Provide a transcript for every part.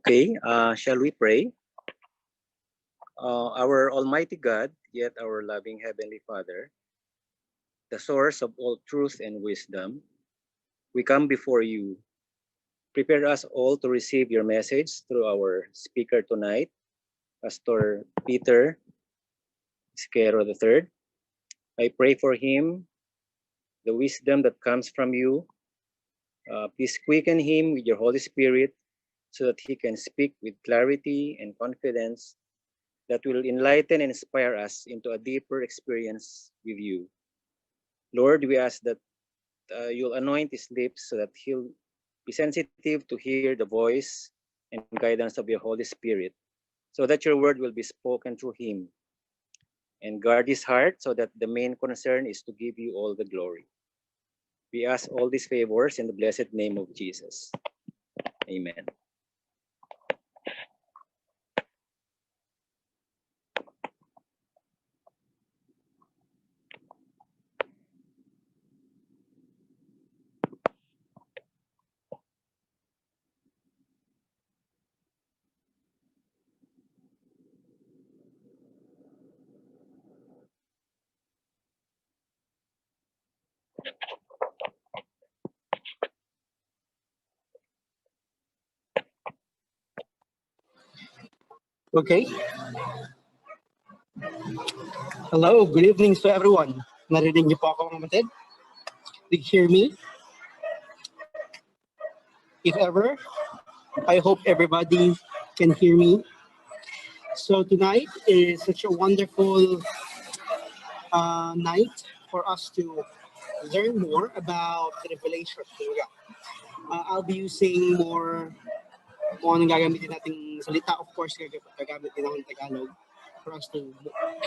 Okay, shall we pray? Our Almighty God, yet our loving Heavenly Father, the source of all truth and wisdom, we come before you. Prepare us all to receive your message through our speaker tonight, Pastor Peter Isquero III. I pray for him, the wisdom that comes from you. Please quicken him with your Holy Spirit so that he can speak with clarity and confidence that will enlighten and inspire us into a deeper experience with you. Lord, we ask that you'll anoint his lips so that he'll be sensitive to hear the voice and guidance of your Holy Spirit, so that your word will be spoken through him. And guard his heart so that the main concern is to give you all the glory. We ask all these favors in the blessed name of Jesus. Amen. Okay. Hello, good evening to everyone. Narinig niyo po ako, mga kapatid? Do you hear me? If ever, I hope everybody can hear me. So tonight is such a wonderful night for us to learn more about the Revelation. I'll be using more kung anong gagamitin nating salita. Of course, gagamit din ako ng Tagalog for us to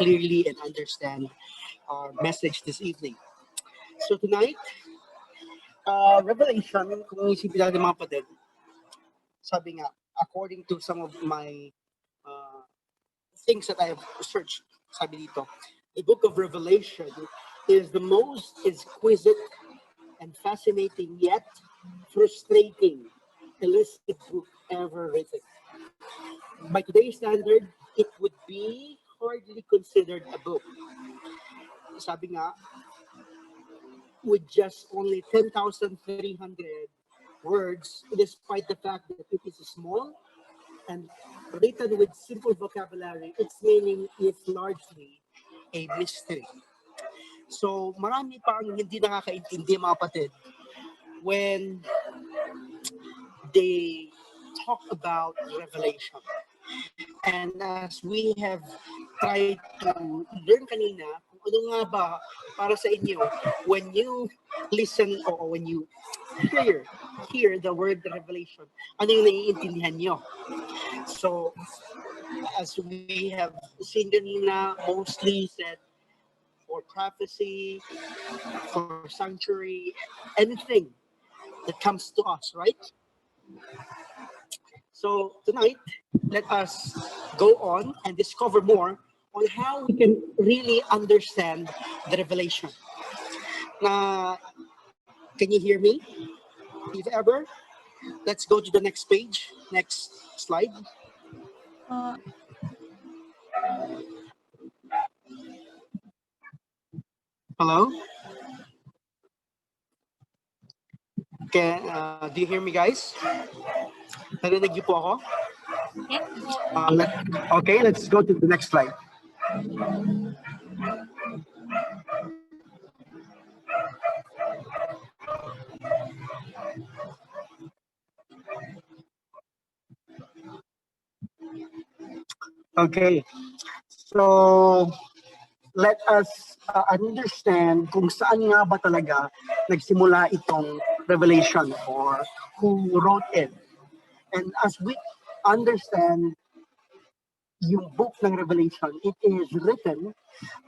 clearly and understand our message this evening. So tonight, Revelation, kung isipin natin mga kapatid, sabi nga, according to some of my things that I have searched, sabi dito, the book of Revelation is the most exquisite and fascinating yet frustrating illicit book ever written. By today's standard, it would be hardly considered a book. Sabi nga, with just only 10,300 words, despite the fact that it is small and written with simple vocabulary, its meaning is largely a mystery. So marami pa ang hindi nakakaintindi, mga kapatid, when they talk about Revelation. And as we have tried to learn kanina, kung ano nga ba para sa inyo when you listen or when you hear the word Revelation, ano yung naiintindihan nyo? So, as we have seen kanina, mostly said for prophecy, for sanctuary, anything that comes to us, right? So tonight, let us go on and discover more on how we can really understand the Revelation. Can you hear me? If ever, let's go to the next page, next slide. Hello? Okay, do you hear me, guys? Narinig niyo po ako? Okay, let's go to the next slide. Okay, so let us understand kung saan nga ba talaga nagsimula itong Revelation or who wrote it. And as we understand yung book ng Revelation, it is written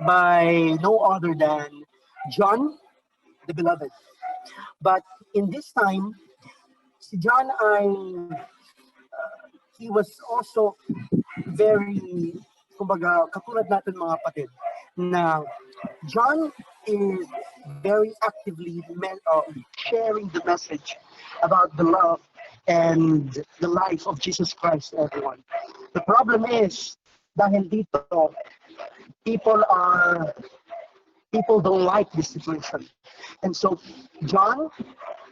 by no other than John the Beloved. But in this time, si John he was also very, kumbaga, katulad natin mga kapatid, na John is very actively sharing the message about the love and the life of Jesus Christ, everyone. The problem is, dahil dito, people are people don't like this situation. And so John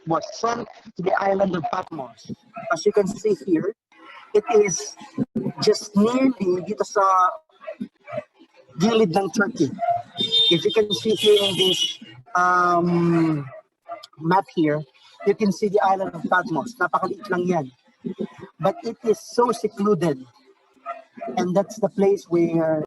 was sent to the island of Patmos. As you can see here, it is just nearly dito sa gilid ng Turkey. If you can see here in this map here, you can see the island of Patmos. Napakaliit lang yan. But it is so secluded. And that's the place where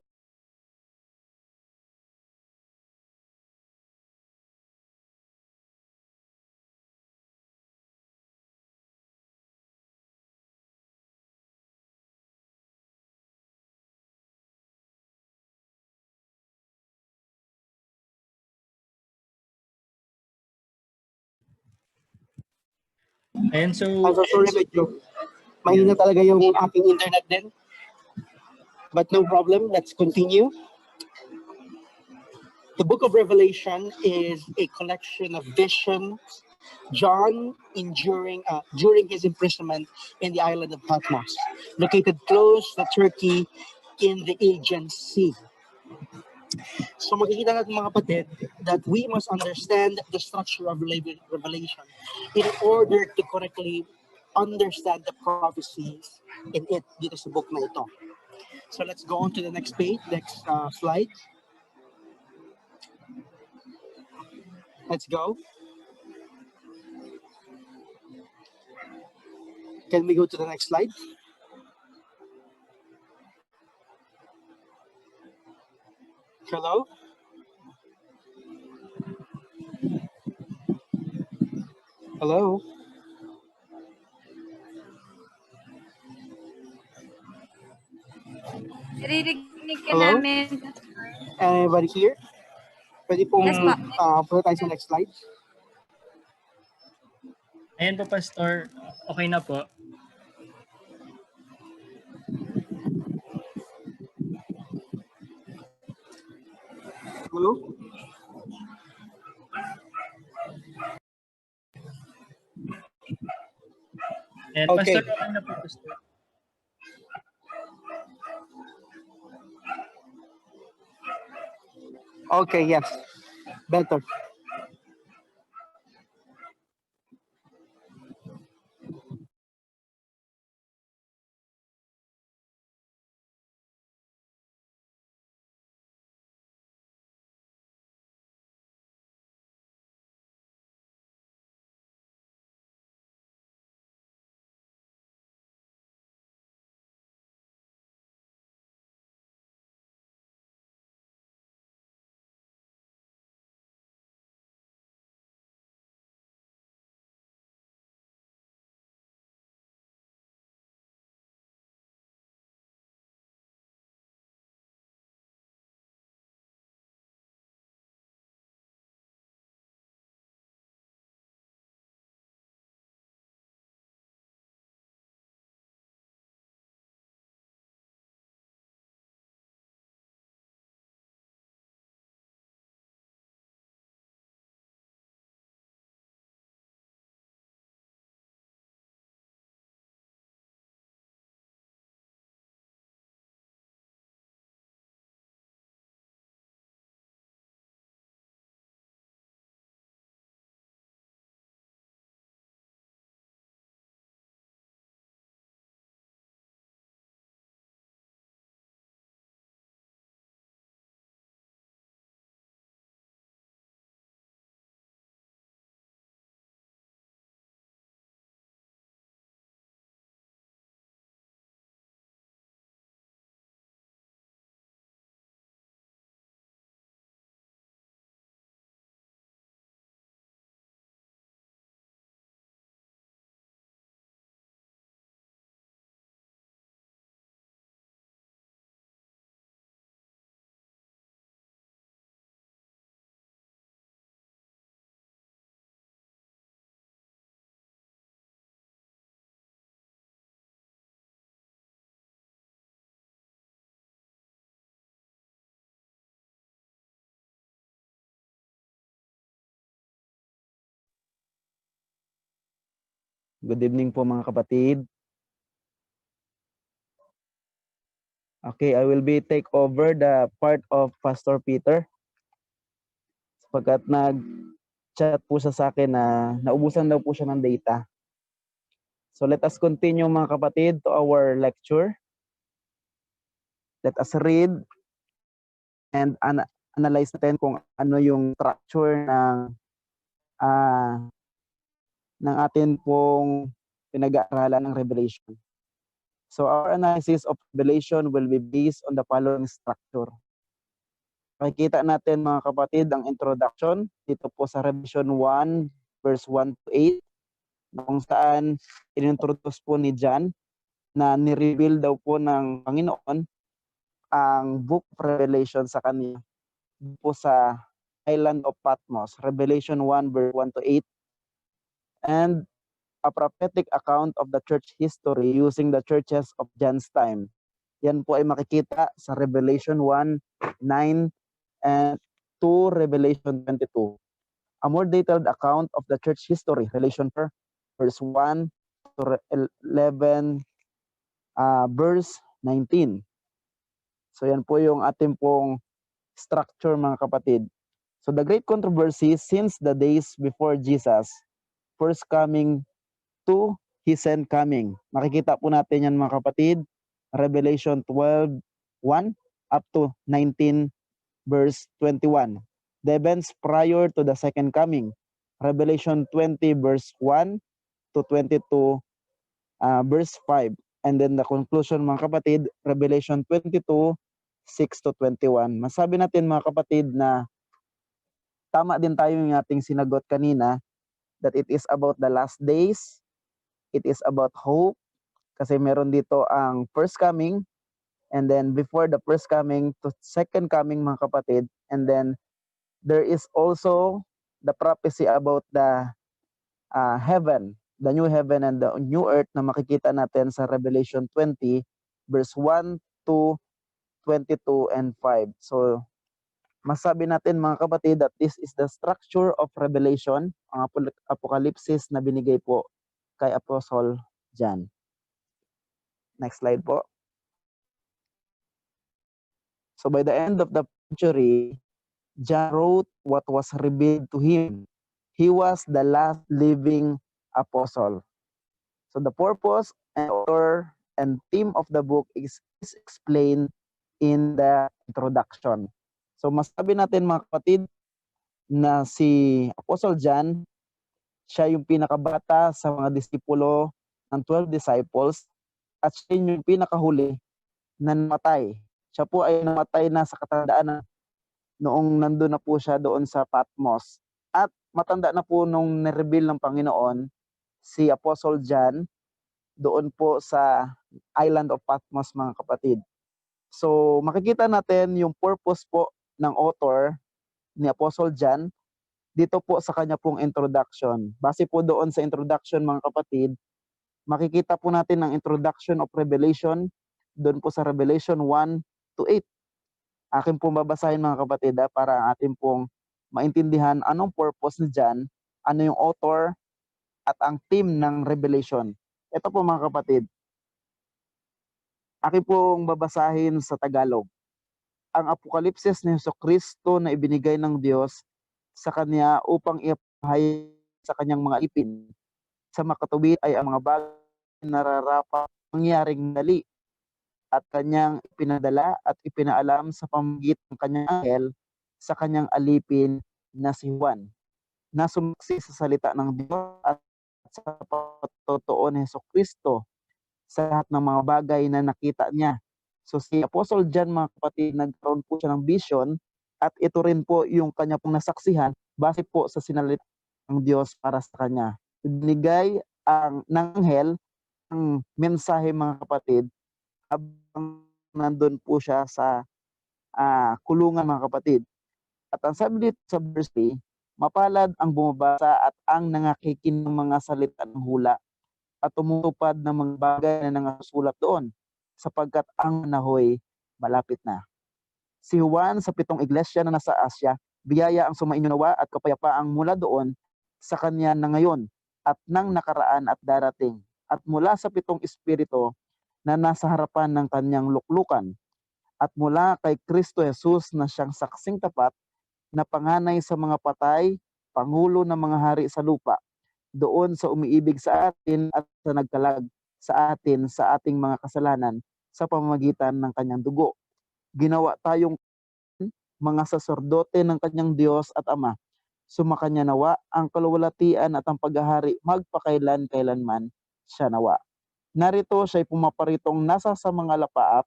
And so, I'm so sorry medyo mahina talaga yung aking internet din. But no problem, let's continue. The book of Revelation is a collection of visions John during his imprisonment in the island of Patmos, located close to Turkey in the Aegean Sea. So makikita natin mga kapatid that we must understand the structure of Revelation in order to correctly understand the prophecies in it dito sa book na ito. So let's go on to the next page, next slide. Let's go. Can we go to the next slide? Hello? Hello? Naririnig ka Hello? namin. Anybody here? Pwede pong Yes, pa. punta tayo sa next slide. ayan po, Pastor. Okay na po. Hello? And Okay. Pastor, okay na po, Pastor. Okay, yes. Better. Good evening po mga kapatid. Okay, I will be take over the part of Pastor Peter. Sapagkat nag-chat po siya sa akin na naubusan daw po siya ng data. So let us continue mga kapatid to our lecture. Let us read and analyze natin kung ano yung structure ng atin pong pinag-aaralan ng Revelation. So our analysis of Revelation will be based on the following structure. Makikita natin mga kapatid ang introduction dito po sa Revelation 1 verse 1 to 8 kung saan inintroduce po ni John na ni-reveal daw po ng Panginoon ang book of Revelation sa kanya po sa island of Patmos, Revelation 1 verse 1 to 8, and a prophetic account of the church history using the churches of John's time. Yan po ay makikita sa Revelation 1, 9, and to Revelation 22. A more detailed account of the church history, Revelation 4, verse 1 to 11, verse 19. So yan po yung ating pong structure mga kapatid. So the great controversy since the days before Jesus' first coming to his second coming. Makikita po natin yan mga kapatid. Revelation 12, 1 up to 19 verse 21. The events prior to the second coming. Revelation 20 verse 1 to 22 verse 5. And then the conclusion mga kapatid, Revelation 22, 6 to 21. Masabi natin mga kapatid na tama din tayo yung ating sinagot kanina that it is about the last days, it is about hope, kasi meron dito ang first coming, and then before the first coming to second coming mga kapatid, and then there is also the prophecy about the heaven, the new heaven and the new earth na makikita natin sa Revelation 20 verse 1 to 22 and 5. So masabi natin mga kapatid that this is the structure of Revelation, ang Apokalipsis na binigay po kay Apostle John. Next slide po. So by the end of the century, John wrote what was revealed to him. He was the last living apostle. So the purpose and author and theme of the book is explained in the introduction. So masabi natin mga kapatid na si Apostle John, siya yung pinakabata sa mga disipulo ng 12 disciples at siya yung pinakahuli na namatay. Siya po ay namatay na sa katandaan noong nandun na po siya doon sa Patmos. At matanda na po nung nireveal ng Panginoon si Apostle John doon po sa island of Patmos mga kapatid. So makikita natin yung purpose po ng author ni Apostle John dito po sa kanya pong introduction. Base po doon sa introduction mga kapatid, makikita po natin ang introduction of Revelation doon po sa Revelation 1 to 8. Akin pong babasahin mga kapatid para atin pong maintindihan anong purpose ni John, ano yung author at ang theme ng Revelation. Ito po mga kapatid, akin pong babasahin sa Tagalog. Ang Apokalipsis ni Jesucristo na ibinigay ng Diyos sa kanya upang ipahayag sa kanyang mga ipin. Sa makatubit ay ang mga bagay na nararapat mangyaring dali at kanyang ipinadala at ipinaalam sa pamamagitan ng kanyang anghel sa kanyang alipin na si Juan, na sumaksi sa salita ng Diyos at sa patotoo ni Jesucristo sa lahat ng mga bagay na nakita niya. So si Apostle John mga kapatid, nagkaroon po siya ng vision at ito rin po yung kanya pong nasaksihan base po sa sinalita ng Diyos para sa kanya. Binigay ng anghel ang mensahe mga kapatid habang nandun po siya sa kulungan mga kapatid. At ang sabi dito sa verse 3, mapalad ang bumabasa at ang nangakikin ng mga salita ng hula at tumutupad ng mga bagay na nangasulat doon, sapagkat ang nahoy malapit na. Si Juan sa 7 iglesia na nasa Asya, biyaya ang sumainyo nawa at kapayapaang mula doon sa kanya na ngayon at ng nakaraan at darating, at mula sa 7 espiritu na nasa harapan ng kanyang luklukan, at mula kay Kristo Jesus na siyang saksing tapat na panganay sa mga patay, pangulo ng mga hari sa lupa, doon sa umiibig sa atin at sa nagkalag sa atin sa ating mga kasalanan sa pamamagitan ng kanyang dugo. Ginawa tayong mga saserdote ng kanyang Diyos at Ama. Sumakanya nawa ang kaluwalhatian at ang paghahari magpakailan-kailanman siya nawa. Narito siya'y pumaparitong nasa sa mga lapaap,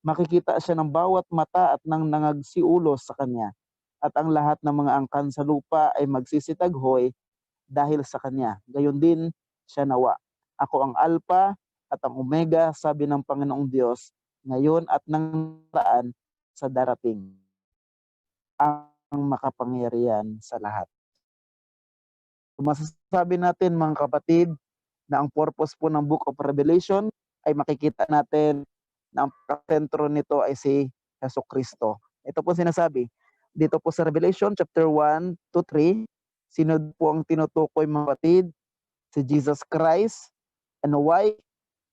makikita siya ng bawat mata at ng nangagsiulos sa kanya. At ang lahat ng mga angkan sa lupa ay magsisitaghoy dahil sa kanya. Gayon din siya nawa. Ako ang Alpha at ang Omega, sabi ng Panginoong Diyos, ngayon at nang daan sa darating, ang makapangyarihan sa lahat. Masasabi natin mga kapatid na ang purpose po ng Book of Revelation ay makikita natin na ang sentro nito ay si Jesucristo. Ito po sinasabi dito po sa Revelation chapter 1 to 3, sino po ang tinutukoy mga kapatid? Si Jesus Christ. And why?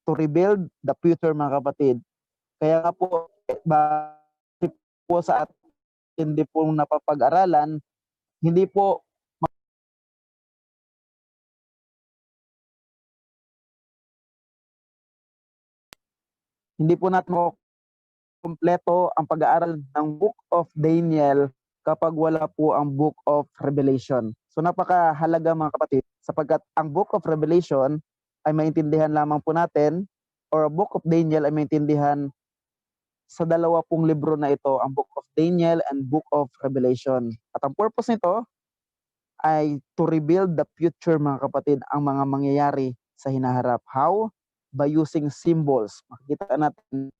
To rebuild the future mga kapatid. Kaya nga po, po sa atin hindi po napapag-aralan, hindi po natin kompleto ang pag-aaral ng Book of Daniel kapag wala po ang Book of Revelation. So napakahalaga mga kapatid, sapagkat ang Book of Revelation ay maintindihan lamang po natin, or ang Book of Daniel ay maintindihan sa 2 libro na ito, ang Book of Daniel and Book of Revelation. At ang purpose nito ay to rebuild the future mga kapatid, ang mga mangyayari sa hinaharap. How? By using symbols. Makikita natin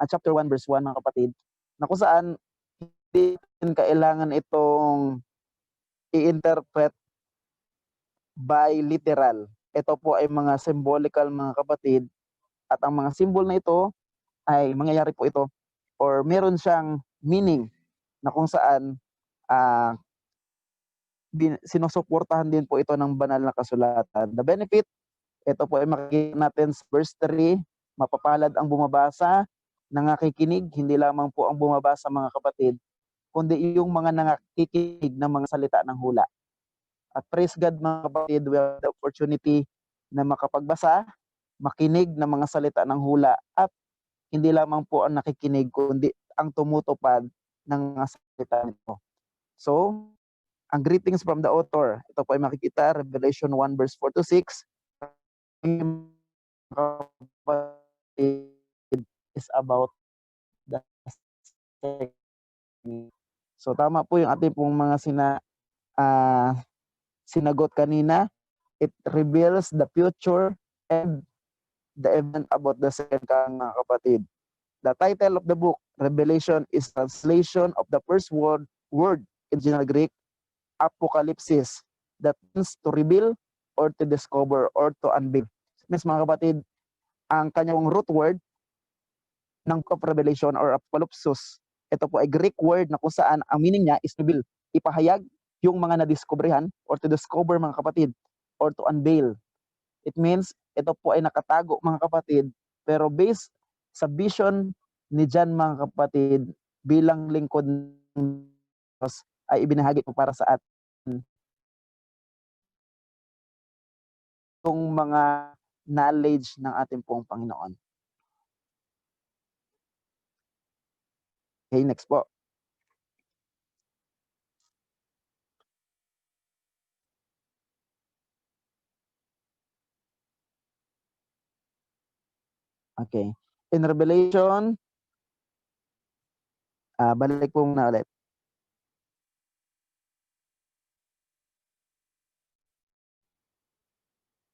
chapter 1 verse 1 mga kapatid, na kung saan hindi kailangan itong i-interpret by literal. Ito po ay mga symbolical mga kapatid, at ang mga symbol na ito ay mangyayari po ito or meron siyang meaning na kung saan sinusuportahan din po ito ng banal na kasulatan. The benefit, ito po ay makikita natin sa verse 3, mapapalad ang bumabasa, nangakikinig, hindi lamang po ang bumabasa mga kapatid, kundi yung mga nangakikinig ng mga salita ng hula. At praise God mga kapatid, we have the opportunity na makapagbasa, makinig ng mga salita ng hula, at hindi lamang po ang nakikinig, kundi ang tumutupad ng mga salita nito. So, ang greetings from the author, ito po ay makikita, Revelation 1 verse 4 to 6, is about the so tama po yung ating pong mga sinagot kanina. It reveals the future and the event about the second coming mga kapatid. The title of the book, Revelation, is translation of the first word in original Greek, apocalypsis, that means to reveal or to discover or to unveil. Means mga kapatid, ang kanyang root word ng Book of Revelation or apocalypsis, ito po ay Greek word na kung saan ang meaning niya is reveal, ipahayag yung mga nadiskubrihan or to discover mga kapatid, or to unveil. It means ito po ay nakatago mga kapatid, pero based sa vision ni John mga kapatid, bilang lingkod ng Diyos, ay ibinahagi po para sa atin yung mga knowledge ng ating pong Panginoon. Okay, next po. Okay. In Revelation, balik po muna ulit.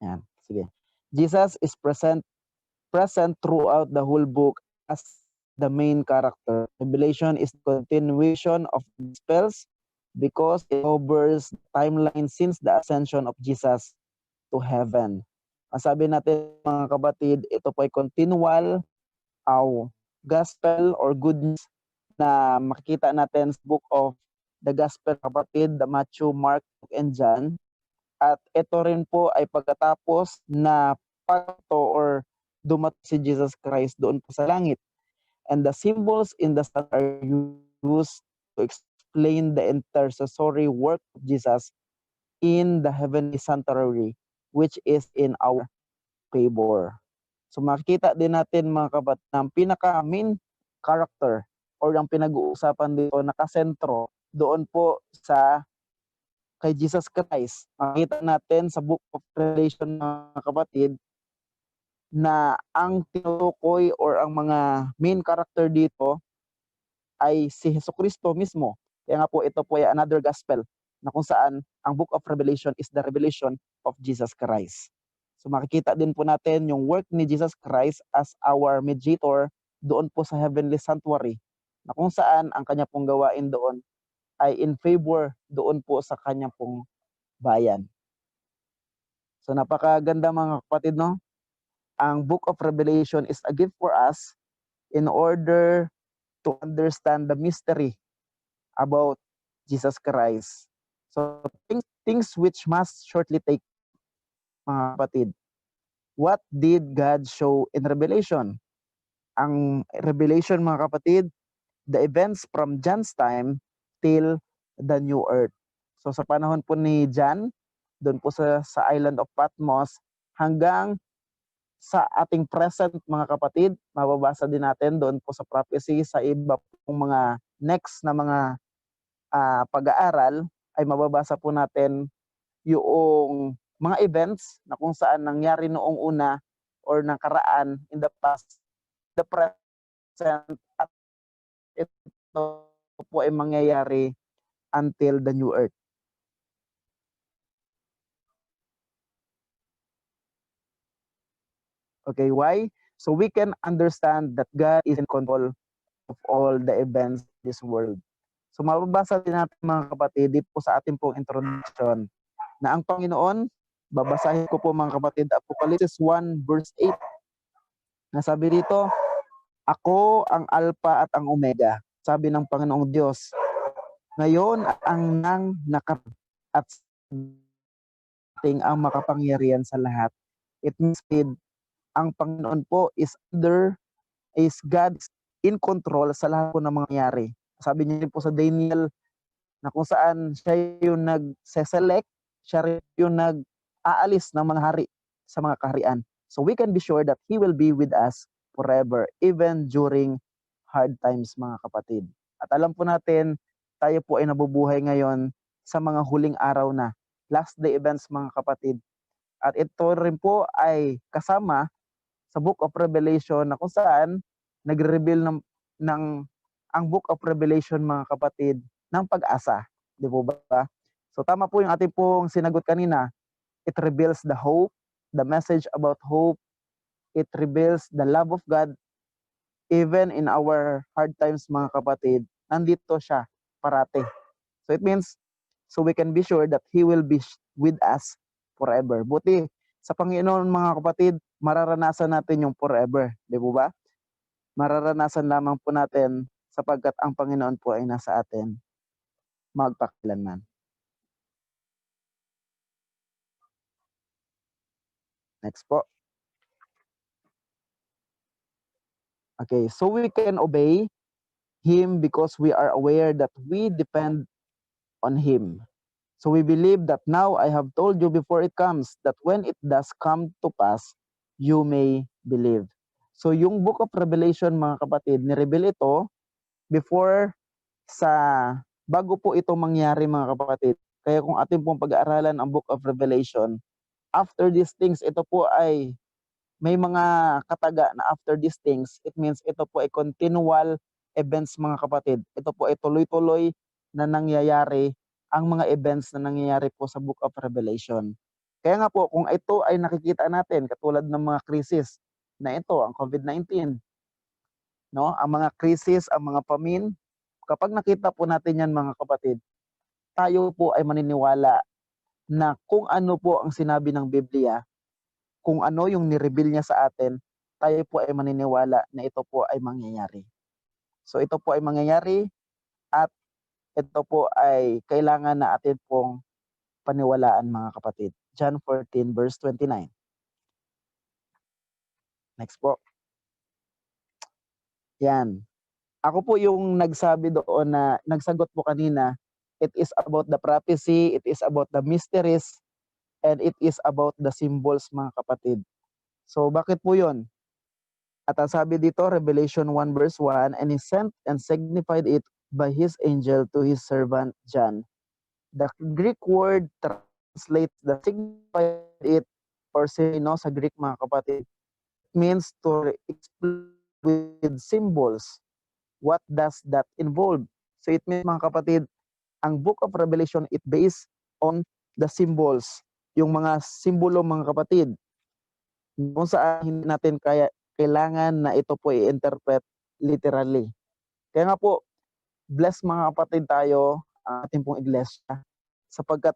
Yan, sige. Jesus is present throughout the whole book as the main character. Revelation is the continuation of the spells because it covers the timeline since the ascension of Jesus to heaven. Sabi natin mga kapatid, ito po ay continual gospel or good news na makikita natin sa book of the Gospel kapatid, the Matthew, Mark, and John. At ito rin po ay pagkatapos na pagto or dumating si Jesus Christ doon po sa langit. And the symbols in the sun are used to explain the intercessory work of Jesus in the heavenly sanctuary, which is in our favor. So makikita din natin mga kapatid na ang pinaka-main character or ang pinag-uusapan dito nakasentro doon po sa kay Jesus Christ. Makita natin sa Book of Revelation mga kapatid na ang tinutukoy or ang mga main character dito ay si Jesucristo mismo. Kaya nga po ito po ay another gospel na kung saan ang Book of Revelation is the revelation of Jesus Christ. So makikita din po natin yung work ni Jesus Christ as our mediator doon po sa heavenly sanctuary na kung saan ang kanya pong gawain doon ay in favor doon po sa kanya pong bayan. So napakaganda mga kapatid, no? Ang Book of Revelation is a gift for us in order to understand the mystery about Jesus Christ. So things which must shortly take, mga kapatid. What did God show in Revelation? Ang Revelation mga kapatid, the events from John's time till the new earth. So sa panahon po ni John, doon po sa island of Patmos, hanggang sa ating present mga kapatid, mababasa din natin doon po sa prophecy, sa iba pong mga next na mga pag-aaral, ay mababasa po natin yung mga events na kung saan nangyari noong una or nakaraan in the past, the present, at ito po ay mangyayari until the new earth. Okay, why? So we can understand that God is in control of all the events in this world. So mababasa din natin mga kapatid dito po sa ating pong introduction na ang Panginoon, babasahin ko po mga kapatid, Apocalypse 1 verse 8. Nasabi dito, ako ang Alpha at ang Omega, sabi ng Panginoong Diyos. Ngayon ang nang at ang makapangyarihan sa lahat. It means ang Panginoon po is God in control sa lahat po ng mga nangyari. Sabi niya po sa Daniel na kung saan siya yung nag-select, siya rin yung nag-aalis ng mga hari sa mga kaharian. So we can be sure that He will be with us forever, even during hard times mga kapatid. At alam po natin, tayo po ay nabubuhay ngayon sa mga huling araw na, last day events mga kapatid. At ito rin po ay kasama sa Book of Revelation na kung saan nagre-reveal ng ang Book of Revelation mga kapatid ng pag-asa. Di po ba? So tama po yung ating pong sinagot kanina. It reveals the hope, the message about hope. It reveals the love of God. Even in our hard times mga kapatid, nandito siya parate. So it means, so we can be sure that He will be with us forever. Buti sa Panginoon mga kapatid, mararanasan natin yung forever. Di po ba? Mararanasan lamang po natin sapagkat ang Panginoon po ay nasa atin magpakailanman. Next po. Okay, so we can obey Him because we are aware that we depend on Him. So we believe that now I have told you before it comes, that when it does come to pass, you may believe. So yung Book of Revelation mga kapatid, ni-reveal ito before bago po ito mangyari mga kapatid. Kaya kung ating pong pag-aaralan ang Book of Revelation, after these things, ito po ay may mga kataga na after these things, it means ito po ay continual events mga kapatid. Ito po ay tuloy-tuloy na nangyayari ang mga events na nangyayari po sa Book of Revelation. Kaya nga po, kung ito ay nakikita natin, katulad ng mga krisis na ito, ang COVID-19, no? Ang mga krisis, ang mga famine, kapag nakita po natin yan mga kapatid, tayo po ay maniniwala na kung ano po ang sinabi ng Biblia, kung ano yung nireveal niya sa atin, tayo po ay maniniwala na ito po ay mangyayari. So ito po ay mangyayari at ito po ay kailangan na atin pong paniwalaan mga kapatid. John 14 verse 29. Next po. Yan. Ako po yung nagsabi doon na, nagsagot po kanina, it is about the prophecy, it is about the mysteries, and it is about the symbols mga kapatid. So bakit po yun? At ang sabi dito, Revelation 1 verse 1, and he sent and signified it by his angel to his servant John. The Greek word translates the signified it or sa Greek mga kapatid. It means to explain with symbols. What does that involve? So it means mga kapatid, ang book of Revelation, it based on the symbols. Yung mga simbolo mga kapatid. Kung saan hindi natin kailangan na ito po i-interpret literally. Kaya nga po, bless mga kapatid tayo, ang ating pong iglesia, sapagkat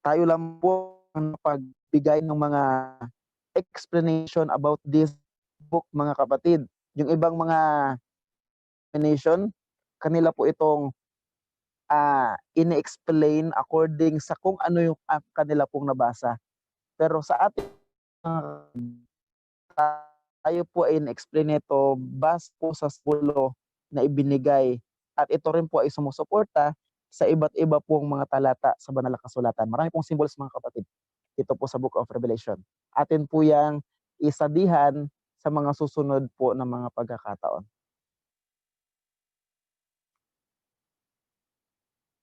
tayo lang po ang pagbigay ng mga explanation about this book mga kapatid. Yung ibang mga nation, kanila po itong ini-explain according sa kung ano yung kanila pong nabasa. Pero sa ating tayo po ay in-explain ito base po sa simbolo na ibinigay at ito rin po ay sumusuporta sa iba't iba pong mga talata sa banal na kasulatan. Marami pong symbols mga kapatid dito po sa Book of Revelation. Atin po yang isadihan sa mga susunod po na mga pagkakataon.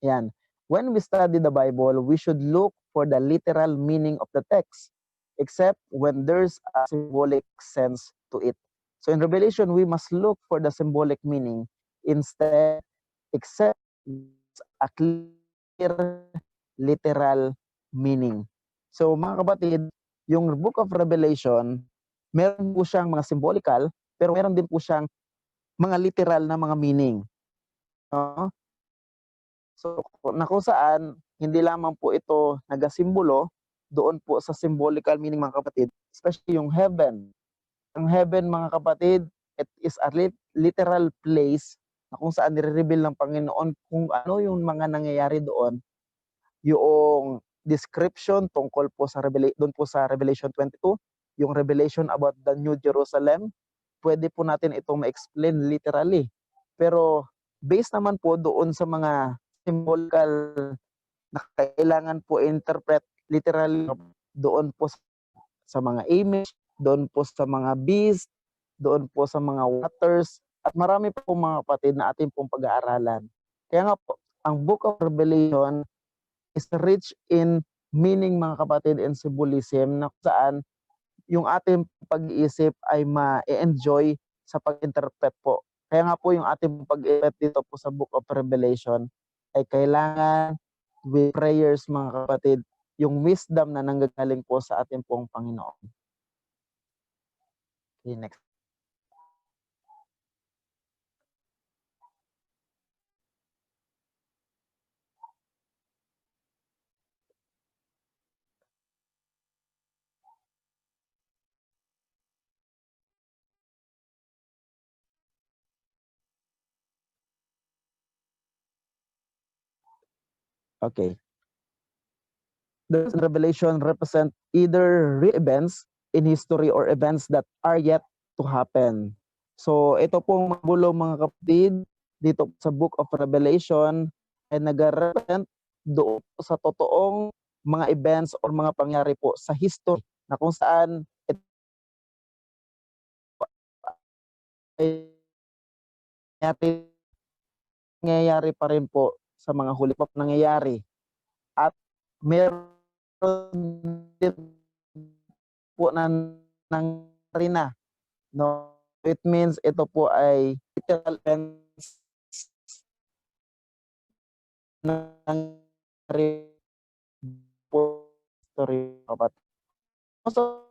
Yan. When we study the Bible, we should look for the literal meaning of the text, except when there's a symbolic sense to it. So in Revelation, we must look for the symbolic meaning instead, except a clear literal meaning. So mga kapatid, yung Book of Revelation, meron po siyang mga symbolical, pero meron din po siyang mga literal na mga meaning. No? So, na kung saan, hindi lamang po ito nagasimbolo doon po sa symbolical meaning mga kapatid, especially yung heaven. Ang heaven mga kapatid, it is a literal place na kung saan nire-reveal ng Panginoon kung ano yung mga nangyayari doon. Yung description tungkol po sa doon po sa Revelation 22, yung revelation about the New Jerusalem, pwede po natin itong ma-explain literally. Pero based naman po doon sa mga symbolical na kailangan po interpret literally doon po sa mga image, doon po sa mga beast, doon po sa mga waters, at marami po mga kapatid na ating pong pag-aaralan. Kaya nga po, ang Book of Revelation is rich in meaning mga kapatid and symbolism na saan yung ating pag-iisip ay ma-enjoy sa pag-interpret po. Kaya nga po yung ating pag-interpret dito po sa Book of Revelation ay kailangan with prayers mga kapatid, yung wisdom na nanggagaling po sa ating pong Panginoon. Okay, next. Okay. The Revelation represent either real events in history or events that are yet to happen. So ito pong mabulo mga kapatid dito sa Book of Revelation ay nag-represent doon sa totoong mga events or mga pangyari po sa history na kung saan ito ay nangyayari pa rin po sa mga huli pa nangyayari. At meron din po na nangyari na. No? It means ito po ay literal events nangyari po story kapat. Also,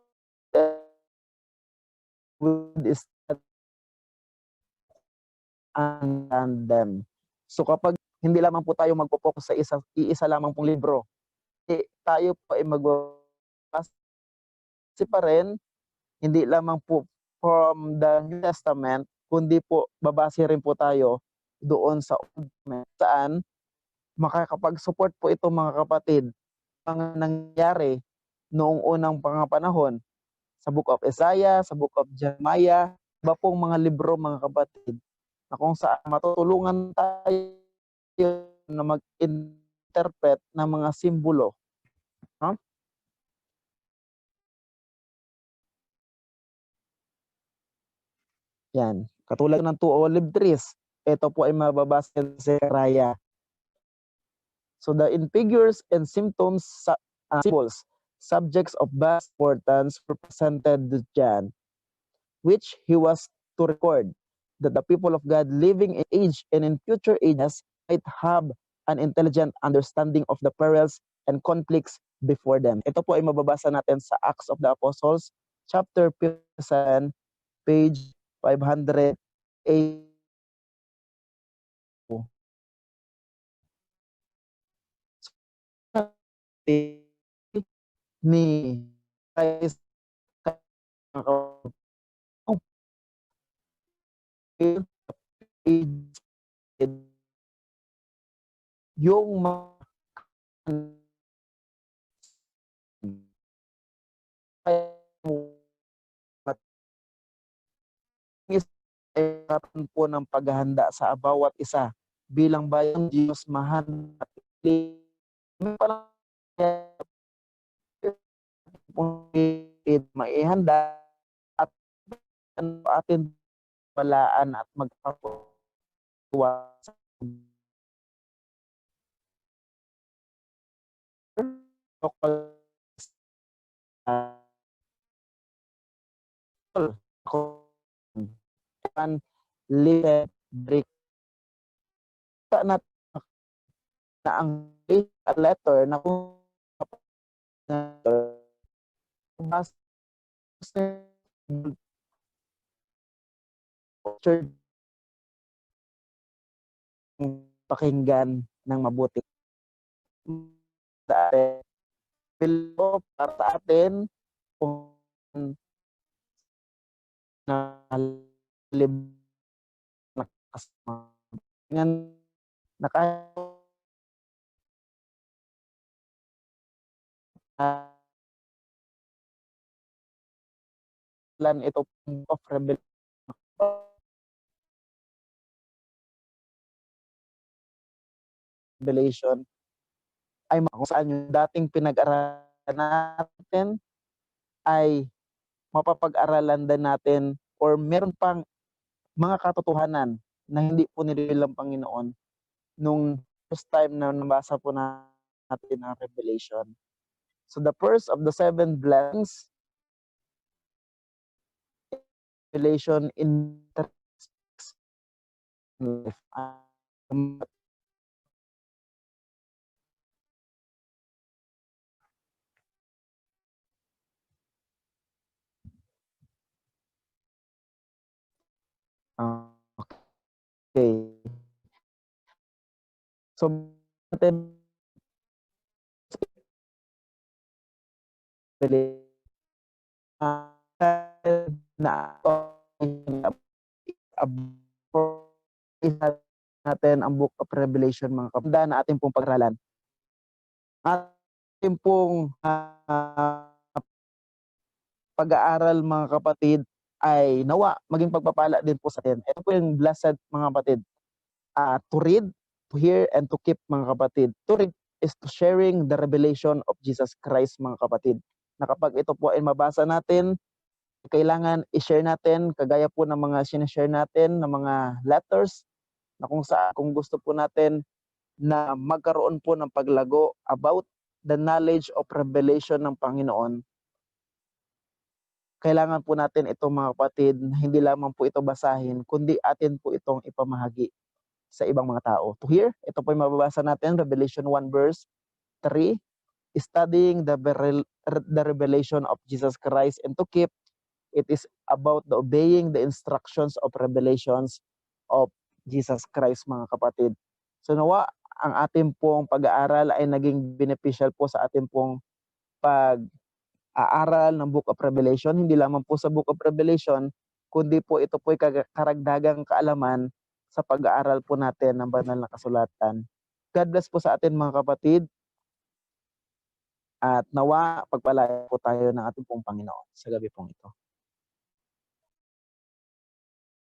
would is and them. So kapag hindi lamang po tayo magpo-focus sa iisa lamang pong libro, tayo po ay magbabasa pa rin, hindi lamang po from the New Testament, kundi po babase rin po tayo doon sa Old Testament, saan makakapag-support po ito mga kapatid ang nangyari noong unang panahon sa Book of Isaiah, sa Book of Jeremiah, iba pong mga libro mga kapatid na kung saan matutulungan tayo na mag-interpret ng mga simbolo. No? Yan. Katulad ng two olive trees. Ito po ay mababasa sa Zechariah. So the in figures and symptoms, symbols, subjects of vast importance represented John, which he was to record, that the people of God living in age and in future ages might have an intelligent understanding of the perils and conflicts before them. Ito po ay mababasa natin sa Acts of the Apostles, chapter 57, page 508. Ni Christ yung po ng paghahanda sa bawat isa bilang bayang Diyos mahal at maihanda at atin palaan at magpapatuwa sa break na ang letter na kung pakinggan ng mabuti. Pero para sa atin kung ito of revelation ay kung saan yung dating pinag-aralan natin ay mapapag-aralan din natin or meron pang mga katotohanan na hindi po nilang Panginoon nung first time na nabasa po natin ang Revelation. So the first of the 7 blessings, Revelation in okay. So natin ang Book of Revelation mga kapatid na ating pong pag-aralan. Ating pong pag-aaral mga kapatid ay nawa maging pagpapala din po sa atin. Ito po yung blessed mga kapatid. To read, to hear, and to keep mga kapatid. To read is to sharing the revelation of Jesus Christ mga kapatid. Na kapag ito po ay mabasa natin, kailangan i-share natin kagaya po ng mga sinashare natin ng mga letters na kung saan kung gusto po natin na magkaroon po ng paglago about the knowledge of revelation ng Panginoon. Kailangan po natin ito mga kapatid, hindi lamang po ito basahin, kundi atin po itong ipamahagi sa ibang mga tao. To hear, ito po yung mababasa natin, Revelation 1 verse 3, studying the revelation of Jesus Christ, and to keep, it is about the obeying the instructions of revelations of Jesus Christ mga kapatid. So nawa, ang ating pong pag-aaral ay naging beneficial po sa ating pong pag-aaral ng Book of Revelation. Hindi lamang po sa Book of Revelation, kundi po ito po ay karagdagang kaalaman sa pag-aaral po natin ng banal na kasulatan. God bless po sa atin mga kapatid. At nawa pagpalain po tayo ng ating pong Panginoon sa gabi pong ito.